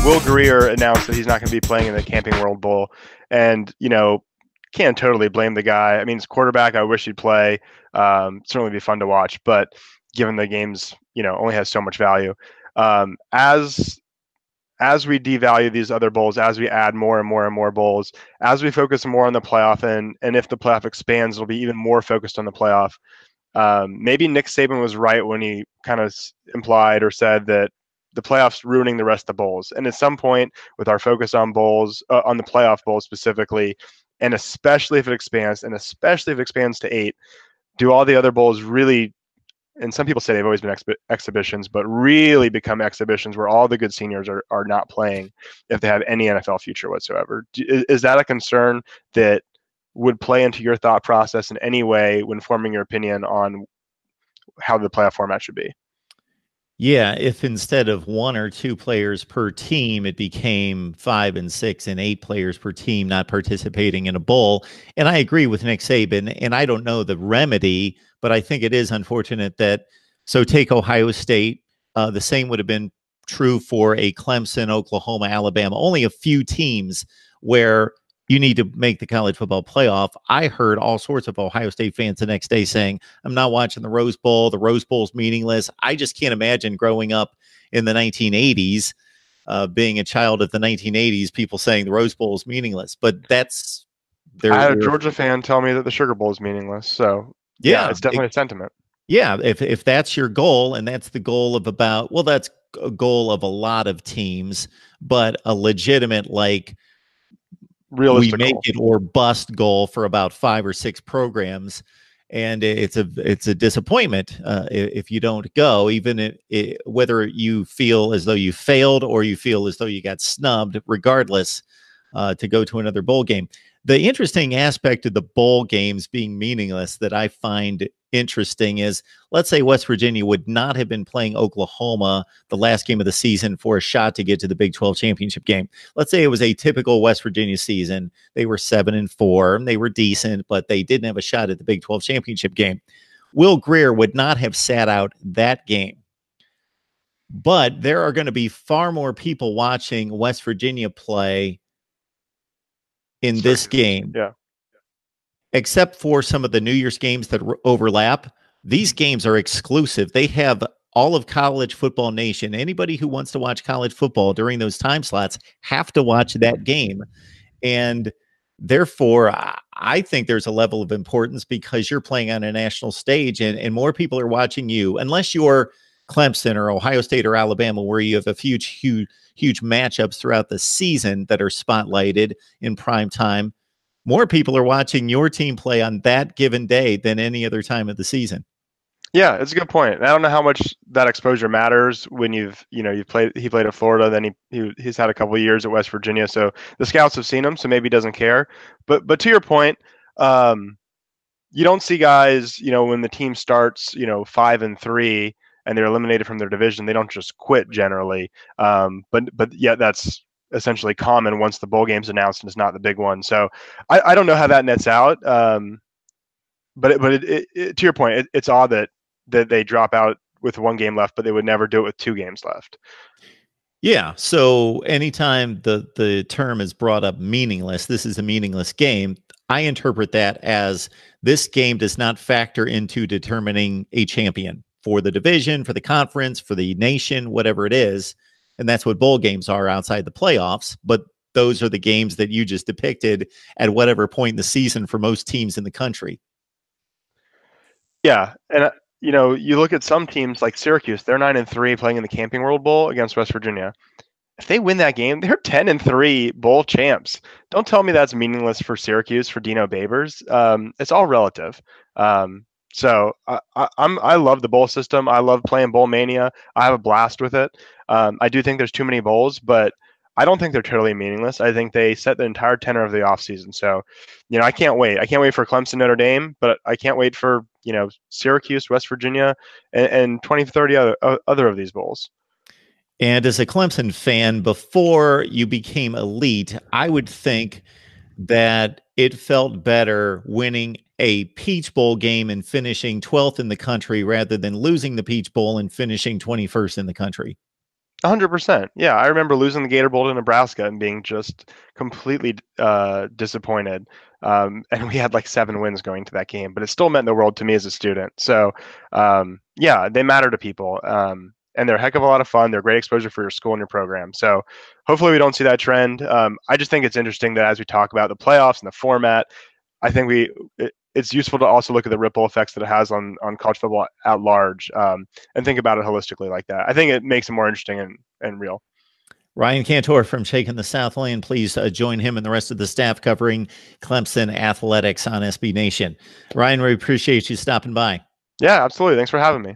Will Grier announced that he's not going to be playing in the Camping World Bowl, and can't totally blame the guy. I mean, it's quarterback. I wish he'd play. Certainly be fun to watch, but given the game's only has so much value, as we devalue these other bowls, as we add more and more and more bowls, as we focus more on the playoff, and if the playoff expands, it'll be even more focused on the playoff. Maybe Nick Saban was right when he kind of implied or said that the playoffs ruining the rest of the bowls. And at some point, with our focus on bowls, on the playoff bowls specifically, and especially if it expands, to 8, do all the other bowls really? And some people say they've always been exhibitions, but really become exhibitions where all the good seniors are not playing if they have any NFL future whatsoever. Is that a concern that would play into your thought process in any way when forming your opinion on how the playoff format should be? Yeah, if instead of 1 or 2 players per team, it became 5 and 6 and 8 players per team not participating in a bowl. And I agree with Nick Saban, and I don't know the remedy, but I think it is unfortunate that, so take Ohio State, the same would have been true for a Clemson, Oklahoma, Alabama, only a few teams where you need to make the college football playoff. I heard all sorts of Ohio State fans the next day saying, I'm not watching the Rose Bowl. The Rose Bowl's meaningless. I just can't imagine growing up in the 1980s, being a child of the 1980s, people saying the Rose Bowl is meaningless. But that's I had a Georgia fan tell me that the Sugar Bowl is meaningless. So yeah, it's definitely a sentiment. Yeah, if that's your goal, and that's the goal of that's a goal of a lot of teams, but a legitimate, like, realistic we make goal. It or bust goal for about 5 or 6 programs, and it's a disappointment if you don't go, even whether you feel as though you failed or you feel as though you got snubbed, regardless, to go to another bowl game. The interesting aspect of the bowl games being meaningless that I find interesting is, let's say West Virginia would not have been playing Oklahoma the last game of the season for a shot to get to the Big 12 championship game. Let's say it was a typical West Virginia season. They were 7-4, and they were decent, but they didn't have a shot at the Big 12 championship game. Will Grier would not have sat out that game. But there are going to be far more people watching West Virginia play in this game. Yeah. Except for some of the New Year's games that overlap. These games are exclusive. They have all of college football nation. Anybody who wants to watch college football during those time slots have to watch that game. And therefore, I think there's a level of importance because you're playing on a national stage, and more people are watching you, unless you're Clemson or Ohio State or Alabama, where you have a huge matchups throughout the season that are spotlighted in prime time. More people are watching your team play on that given day than any other time of the season. Yeah, it's a good point. I don't know how much that exposure matters when he played at Florida, then he's had a couple of years at West Virginia, so the scouts have seen him, so maybe he doesn't care. But to your point, you don't see guys, when the team starts, 5-3 and they're eliminated from their division, they don't just quit generally. But yeah, that's essentially common once the bowl game's announced and it's not the big one. So I don't know how that nets out. But to your point, it's odd that they drop out with 1 game left, but they would never do it with 2 games left. Yeah. So anytime the term is brought up meaningless, this is a meaningless game, I interpret that as this game does not factor into determining a champion for the division, for the conference, for the nation, whatever it is. And that's what bowl games are outside the playoffs. But those are the games that you just depicted at whatever point in the season for most teams in the country. Yeah. And, you look at some teams like Syracuse, they're 9-3 playing in the Camping World Bowl against West Virginia. If they win that game, they're 10-3 bowl champs. Don't tell me that's meaningless for Syracuse, for Dino Babers. It's all relative. So I love the bowl system. I love playing Bowl Mania. I have a blast with it. I do think there's too many bowls, but I don't think they're totally meaningless. I think they set the entire tenor of the offseason. So, I can't wait. I can't wait for Clemson, Notre Dame, but I can't wait for, Syracuse, West Virginia, and 20, 30 other of these bowls. And as a Clemson fan, before you became elite, I would think that it felt better winning a Peach Bowl game and finishing 12th in the country rather than losing the Peach Bowl and finishing 21st in the country. 100%. Yeah, I remember losing the Gator Bowl to Nebraska and being just completely disappointed. And we had like 7 wins going to that game, but it still meant the world to me as a student. So, yeah, they matter to people. And they're a heck of a lot of fun. They're great exposure for your school and your program. So hopefully we don't see that trend. I just think it's interesting that as we talk about the playoffs and the format, I think it's useful to also look at the ripple effects that it has on college football at large, and think about it holistically like that. I think it makes it more interesting and real. Ryan Cantor from Shaking the Southland. Please join him and the rest of the staff covering Clemson athletics on SB Nation. Ryan, we appreciate you stopping by. Yeah, absolutely. Thanks for having me.